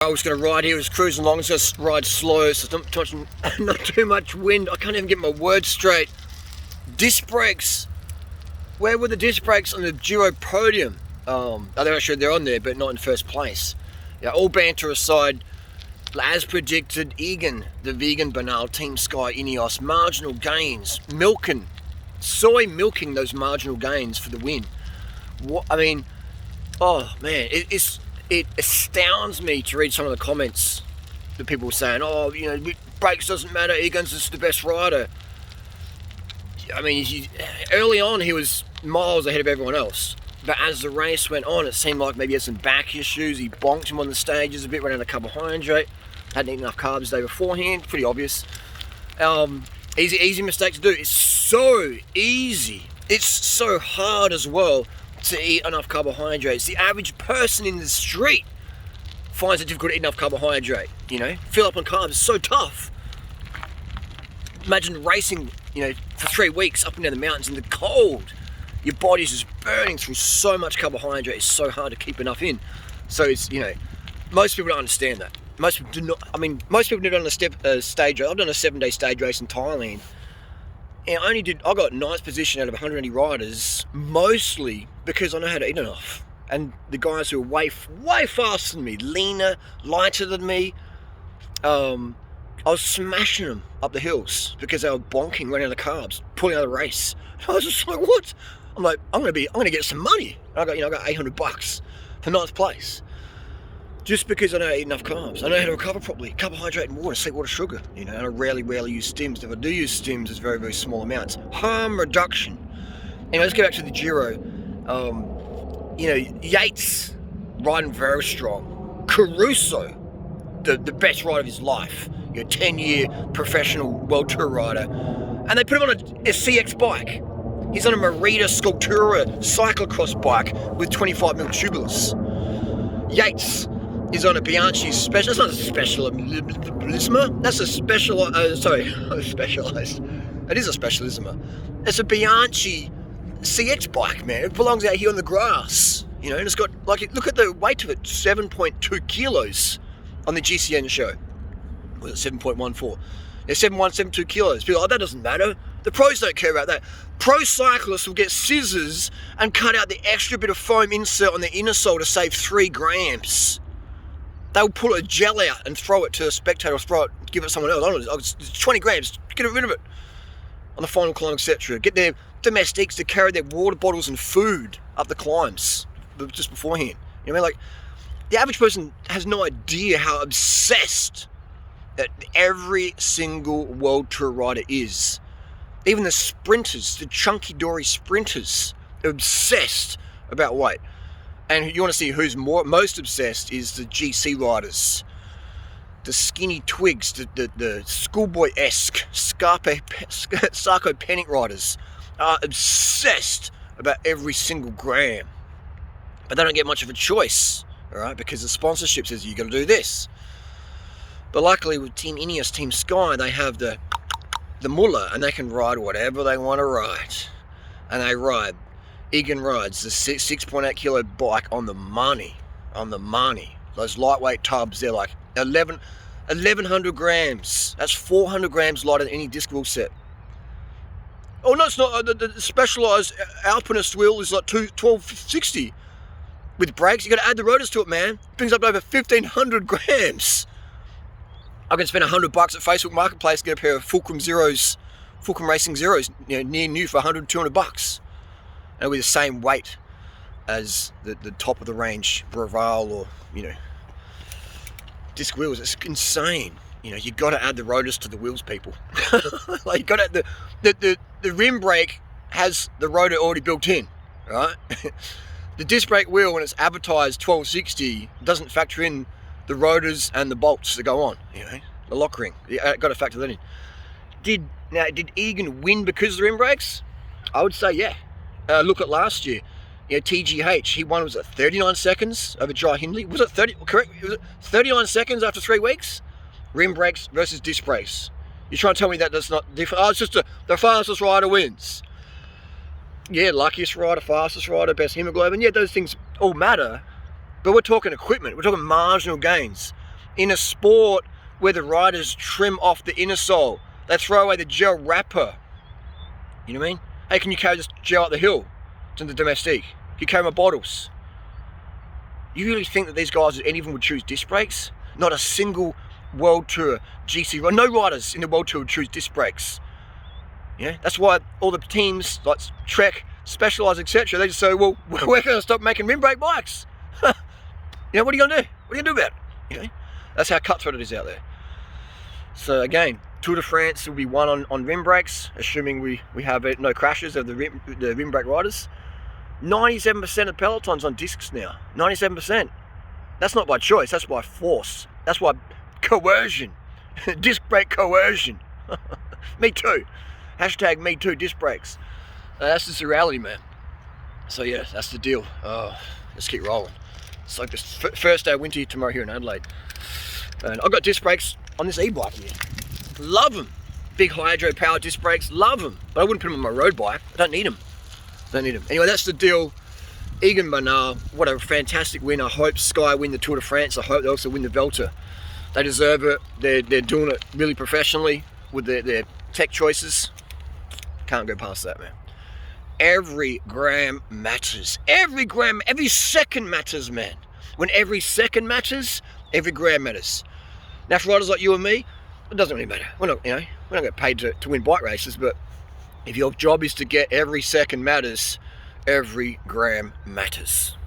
I was going to ride here, I was cruising along, just ride slow, so not too much wind. I can't even get my words straight. Disc brakes. Where were the disc brakes on the Giro podium? They're on there, but not in first place. Yeah, all banter aside, as predicted, Egan, the vegan Bernal, Team Sky, Ineos, marginal gains, soy milking those marginal gains for the win. Oh man, it astounds me to read some of the comments that people were saying, brakes doesn't matter, Egan's just the best rider. I mean, early on he was miles ahead of everyone else, but as the race went on, it seemed like maybe he had some back issues. He bonked him on the stages a bit, ran out of carbohydrate, hadn't eaten enough carbs the day beforehand, pretty obvious. Easy mistake to do. It's so easy. It's so hard as well to eat enough carbohydrates. The average person in the street finds it difficult to eat enough carbohydrate. Fill up on carbs is so tough. Imagine racing, for 3 weeks up and down the mountains in the cold. Your body's just burning through so much carbohydrate. It's so hard to keep enough in. So it's, most people don't understand that. Most people do not. Most people do it on a stage race. I've done a 7-day stage race in Thailand. And I got 9th position out of 180 riders, mostly because I know how to eat enough. And the guys who are way faster than me, leaner, lighter than me, I was smashing them up the hills because they were bonking, running out of carbs, pulling out of the race. I was just like, what? I'm like, I'm gonna get some money. And I got $800 for 9th place. Just because I know how to eat enough carbs. I know how to recover properly. Carbohydrate and water, sweet water, sugar. And I rarely use stims. If I do use stims, it's very, very small amounts. Harm reduction. Anyway, let's go back to the Giro. Yates riding very strong. Caruso, the best rider of his life. 10-year professional World Tour rider. And they put him on a CX bike. He's on a Merida Sculptura cyclocross bike with 25mm tubulars. Yates is on a Bianchi special. It's not a specialisma. That's a specialized. It is a specialisma. It's a Bianchi CX bike, man. It belongs out here on the grass. And it's got, look at the weight of it, 7.2 kilos on the GCN show. Was it 7.14? Yeah, 7.172 kilos. People are like, that doesn't matter. The pros don't care about that. Pro cyclists will get scissors and cut out the extra bit of foam insert on the inner sole to save 3 grams. They'll pull a gel out and throw it to a spectator or give it to someone else. I don't know, it's 20 grams, get rid of it on the final climb, etc. Get their domestics to carry their water bottles and food up the climbs just beforehand. The average person has no idea how obsessed that every single World Tour rider is. Even the sprinters, the chunky dory sprinters, are obsessed about weight. And you want to see who's most obsessed is the GC riders. The skinny twigs, the schoolboy-esque sarcopenic riders are obsessed about every single gram. But they don't get much of a choice, all right, because the sponsorship says you got to do this. But luckily with Team Ineos, Team Sky, they have the mullah and they can ride whatever they want to ride. And they ride. Egan rides the 6.8 kilo bike on the money. Those lightweight tubs, they're like 1,100 grams. That's 400 grams lighter than any disc wheel set. Oh no, it's not. The specialised alpinist wheel is like 1260. With brakes, you got to add the rotors to it, man. It brings up over 1,500 grams. I can spend $100 at Facebook Marketplace, get a pair of Fulcrum Racing Zeros, near new for $100, $200. And with the same weight as the top of the range Bernal or disc wheels. It's insane. You got to add the rotors to the wheels, people. You got to the rim brake has the rotor already built in, right? The disc brake wheel, when it's advertised 1260, doesn't factor in the rotors and the bolts that go on. The lock ring. You got to factor that in. Did Egan win because of the rim brakes? I would say yeah. Look at last year. TGH, he won, was it 39 seconds over Jai Hindley? Was it 30? Correct? Was it 39 seconds after 3 weeks? Rim brakes versus disc brakes. You're trying to tell me that that's not different? Oh, it's just the fastest rider wins. Yeah, luckiest rider, fastest rider, best hemoglobin. Yeah, those things all matter. But we're talking equipment. We're talking marginal gains. In a sport where the riders trim off the inner sole, they throw away the gel wrapper. You know what I mean? Hey, can you carry this gel up the hill to the domestique? Can you carry my bottles? You really think that these guys, any of them would choose disc brakes? Not a single World Tour GC, no riders in the World Tour would choose disc brakes. Yeah, that's why all the teams like Trek, Specialized, etc. They just say, well, we're going to stop making rim brake bikes. You know, what are you going to do? What are you going to do about it? You know, that's how cutthroat it is out there. So again, Tour de France will be won on rim brakes, assuming we have no crashes of the rim brake riders. 97% of pelotons on discs now. 97%. That's not by choice. That's by force. That's by coercion. Disc brake coercion. Me too. Hashtag me too disc brakes. That's just the reality, man. So yeah, that's the deal. Let's keep rolling. It's like the first day of winter tomorrow here in Adelaide. And I've got disc brakes on this e-bike here. Love them. Big hydro power disc brakes. Love them. But I wouldn't put them on my road bike. I don't need them. Anyway, that's the deal. Egan, Bernal, what a fantastic win. I hope Sky win the Tour de France. I hope they also win the Vuelta. They deserve it. They're doing it really professionally with their tech choices. Can't go past that, man. Every gram matters. Every gram, every second matters, man. When every second matters, every gram matters. Now, for riders like you and me, it doesn't really matter. We're not get paid to win bike races, but if your job is to get every second matters, every gram matters.